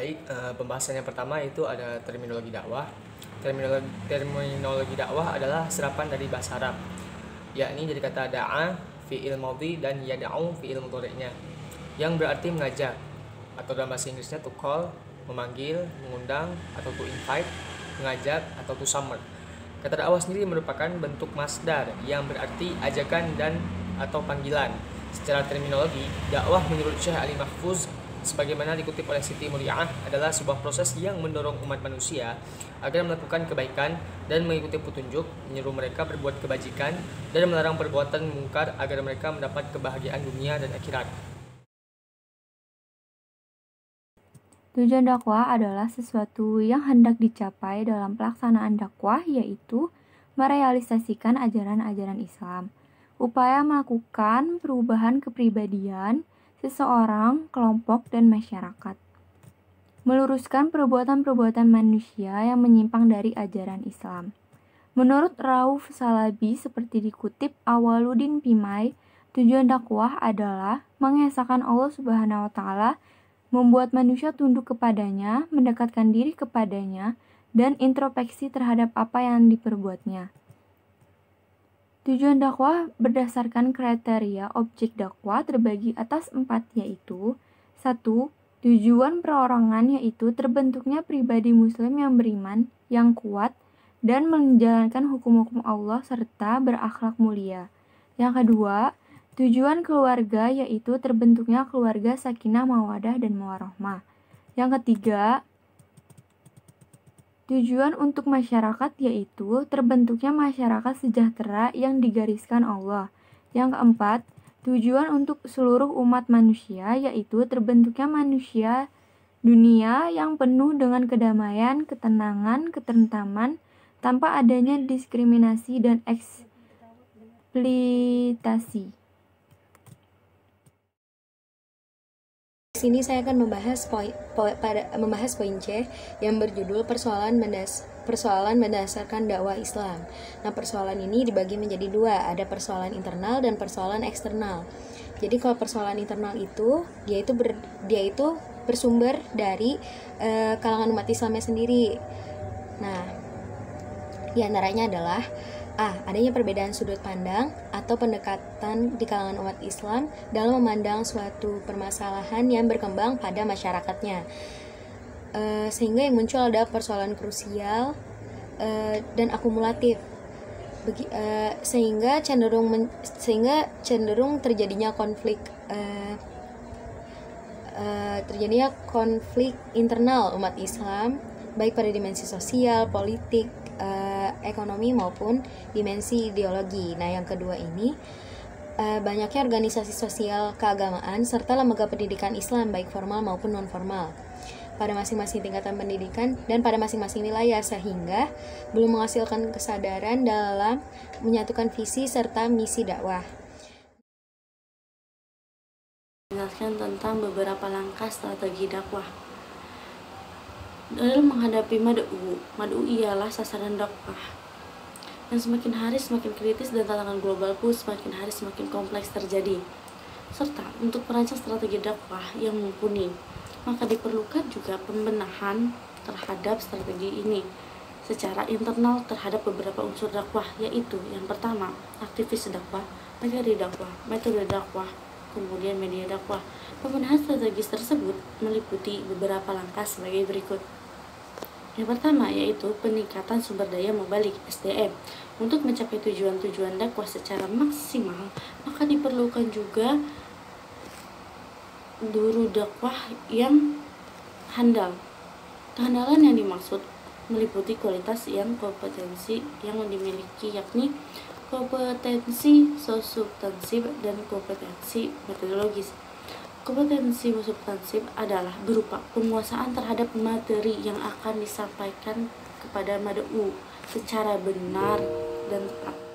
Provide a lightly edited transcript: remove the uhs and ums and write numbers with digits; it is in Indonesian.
Baik, pembahasan yang pertama itu ada terminologi dakwah. Terminologi dakwah adalah serapan dari bahasa Arab, yakni dari kata da'a fi'il madhi dan yad'u fi'il mudhari'nya, yang berarti mengajak, atau dalam bahasa Inggrisnya to call, memanggil, mengundang, atau to invite, mengajak, atau to summon. Kata dakwah sendiri merupakan bentuk masdar yang berarti ajakan dan atau panggilan. Secara terminologi, dakwah menurut Syekh Ali Mahfuz sebagaimana dikutip oleh Siti Muri'ah adalah sebuah proses yang mendorong umat manusia agar melakukan kebaikan dan mengikuti petunjuk, menyeru mereka berbuat kebajikan dan melarang perbuatan mungkar agar mereka mendapat kebahagiaan dunia dan akhirat. Tujuan dakwah adalah sesuatu yang hendak dicapai dalam pelaksanaan dakwah, yaitu merealisasikan ajaran-ajaran Islam. Upaya melakukan perubahan kepribadian seseorang, kelompok, dan masyarakat. Meluruskan perbuatan-perbuatan manusia yang menyimpang dari ajaran Islam. Menurut Rauf Salabi, seperti dikutip Awaluddin Pimai, tujuan dakwah adalah mengesahkan Allah Subhanahu wa Ta'ala, membuat manusia tunduk kepadanya, mendekatkan diri kepadanya, dan introspeksi terhadap apa yang diperbuatnya. Tujuan dakwah berdasarkan kriteria objek dakwah terbagi atas 4, yaitu 1. Tujuan perorangan, yaitu terbentuknya pribadi muslim yang beriman, yang kuat, dan menjalankan hukum-hukum Allah serta berakhlak mulia. Yang kedua, tujuan keluarga, yaitu terbentuknya keluarga sakinah, mawadah, dan mawarohmah. Yang ketiga, tujuan untuk masyarakat, yaitu terbentuknya masyarakat sejahtera yang digariskan Allah. Yang keempat, tujuan untuk seluruh umat manusia, yaitu terbentuknya manusia dunia yang penuh dengan kedamaian, ketenangan, ketentraman, tanpa adanya diskriminasi dan eksploitasi. Di sini saya akan membahas poin C yang berjudul persoalan mendasarkan dakwah Islam. Nah, persoalan ini dibagi menjadi 2, ada persoalan internal dan persoalan eksternal. Jadi kalau persoalan internal itu dia itu bersumber dari kalangan umat Islamnya sendiri. Nah, di antaranya adalah adanya perbedaan sudut pandang atau pendekatan di kalangan umat Islam dalam memandang suatu permasalahan yang berkembang pada masyarakatnya, sehingga yang muncul adalah persoalan krusial dan akumulatif, sehingga cenderung terjadinya konflik internal umat Islam, baik pada dimensi sosial, politik, ekonomi maupun dimensi ideologi. Nah, yang kedua ini banyaknya organisasi sosial keagamaan serta lembaga pendidikan Islam baik formal maupun non formal pada masing-masing tingkatan pendidikan dan pada masing-masing wilayah, sehingga belum menghasilkan kesadaran dalam menyatukan visi serta misi dakwah. Menjelaskan tentang beberapa langkah strategi dakwah. Dalam menghadapi mad'u ialah sasaran dakwah yang semakin hari semakin kritis dan tantangan global pun semakin hari semakin kompleks terjadi. Serta untuk merancang strategi dakwah yang mumpuni, maka diperlukan juga pembenahan terhadap strategi ini secara internal terhadap beberapa unsur dakwah, yaitu yang pertama, aktivis dakwah, metode dakwah, kemudian media dakwah. Pembenahan strategis tersebut meliputi beberapa langkah sebagai berikut. Yang pertama yaitu peningkatan sumber daya mubalik (SDM). Untuk mencapai tujuan-tujuan dakwah secara maksimal, maka diperlukan juga juru dakwah yang handal. Kehandalan yang dimaksud meliputi kualitas yang kompetensi yang dimiliki, yakni kompetensi sosubstansif dan kompetensi metodologis. Kompetensi substansif adalah berupa penguasaan terhadap materi yang akan disampaikan kepada mad'u secara benar dan tepat.